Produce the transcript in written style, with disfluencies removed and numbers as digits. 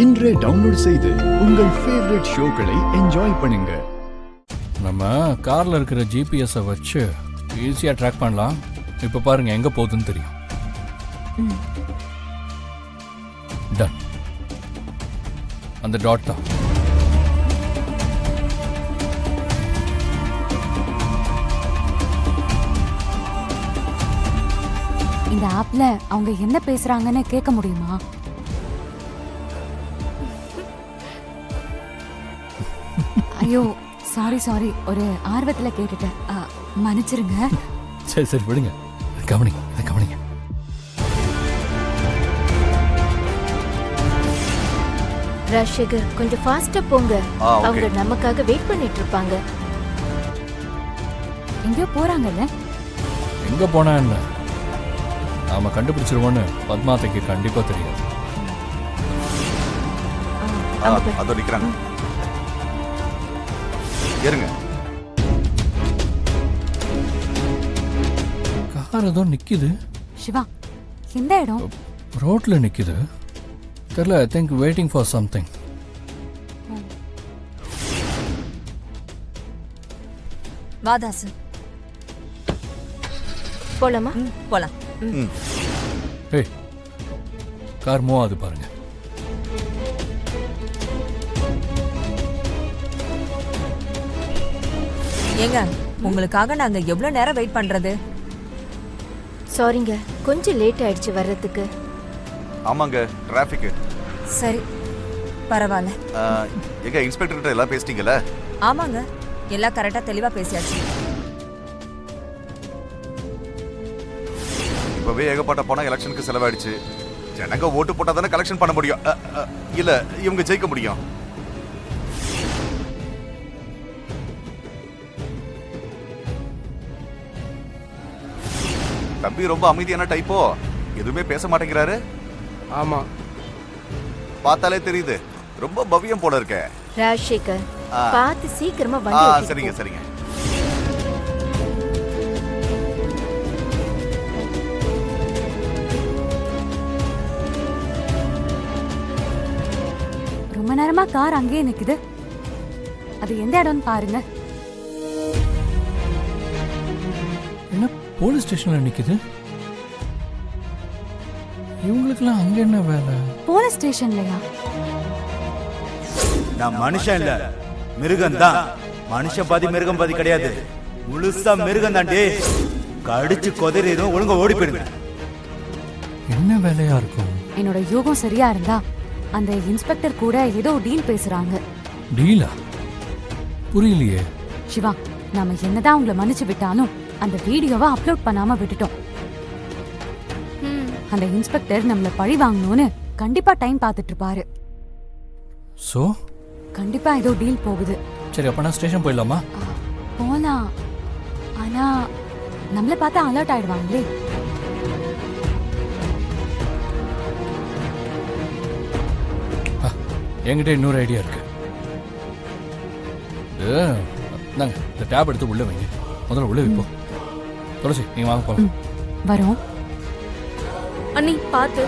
இன்றே டவுன்லோட் செய்து உங்கள் ஃபேவரட் ஷோக்களை என்ஜாய் பண்ணுங்க. நம்ம கார்ல இருக்கிற ஜிபிஎஸ் வச்சு ஈஸியா ட்ராக் பண்ணலாம். இப்ப பாருங்க எங்க போகுதுன்னு தெரியும். டன். அந்த டாட் தான். இந்த ஆப்ல அவங்க என்ன பேசுறாங்கன்னு கேட்க முடியுமா? ஐயோ சாரி ஒரு ஆர்வத்துல கேட்டுட்டேன், மன்னிச்சிருங்க. சரி சரி விடுங்க, கவனிங்க இதை கவனிங்க. ராஜசேகர் கொஞ்சம் ஃபாஸ்டா போங்க, அவங்க நமக்காக வெயிட் பண்ணிட்டு இருப்பாங்க. எங்கேயோ போறாங்கல்ல? எங்க போனா என்ன, நாம கண்டுபிடிச்சிருவோன்னு பத்மாத்தைக்கு கண்டிப்பா தெரியாது. அதோ நிக்கிறாங்க, ஏறுங்க. கார் ஏதோ நிக்குது. சிவா, எந்த இடம்? ரோட்ல நிக்குது. தெரியல, I think waiting for something. வாதாசு போலாமா? போலாம். ஏய், கார் மூவ் ஆகுது பாருங்க. ஏங்க, உங்களுக்காக நாங்க எவ்வளவு நேரம் வெயிட் பண்றது? சாரிங்க, கொஞ்சம் லேட் ஆயிடுச்சு வர்றதுக்கு. ஆமாங்க, டிராஃபிக். சரி பரவாயில்ல. எங்க இன்ஸ்பெக்டர் கிட்ட எல்லாம் பேசிட்டீங்கல? ஆமாங்க, எல்லாம் கரெக்டா தெளிவா பேசியாச்சு. இப்பவே ஏகப்பட்ட பணம் எலெக்ஷனுக்கு செலவாயிடுச்சு. ஜனங்க ஓட்டு போட்டா தானே கலெக்ஷன் பண்ண முடியும், இல்ல இவங்க ஜெயிக்க முடியும். தம்பி ரொம்ப அமைதியான டைப்போ, எதுவுமே பேச மாட்டேங்கிறாரு. ஆமா, பார்த்தாலே தெரியுது, ரொம்ப பவ்யம் போல இருக்க. ராஜசேகர் பார்த்து சீக்கிரமா வண்டி. சரிங்க சரிங்க. ரொம்ப நேரமா கார் அங்கேயே நிக்குது. அது எந்த இடம்னு பாருங்க. என்ன போலீஸ் ஸ்டேஷன்ல நிக்குது? இவங்களுக்குலாம் அங்க என்ன வேலை? போலீஸ் ஸ்டேஷன்லயா? நான் மனுஷன் இல்ல, மிருகம் தான். மனுஷன் பாதி மிருகம் பாதி கிடையாது, முழுசா மிருகம் தாண்டி. கடிச்சு கொதறிடும், ஒழுங்கா ஓடி போயிடுங்க. என்ன வேலையா இருக்கும்? என்னோட யோகம் சரியா இருந்தா அந்த இன்ஸ்பெக்டர் கூட ஏதோ டீல் பேசுறாங்க. டீலா? புரியலையே. சிவா, நாம என்னதான் உங்களை மன்னிச்சு விட்டாலும் அந்த வீடியோவை அப்லோட் பண்ணாம விட்டுட்டோம். அந்த இன்ஸ்பெக்டர் நம்மள பழி வாங்கணும்னு கண்டிப்பா டைம் பார்த்துட்டு இருப்பாரு. சோ கண்டிப்பா ஏதோ டீல் போகுது. சரி, அப்ப நான் ஸ்டேஷன் போயிடலாமா? போலாம், ஆனா நம்மள பார்த்தா அலர்ட் ஆயிடுவாங்களே. என்கிட்ட இன்னொரு ஐடியா இருக்கு. நாங்க இந்த டேப் எடுத்து உள்ள வைங்க. முதல்ல உள்ள வைப்போம். துளசி, நீங்க வாங்க போலாம். வரோம். அண்ணி பார்த்து.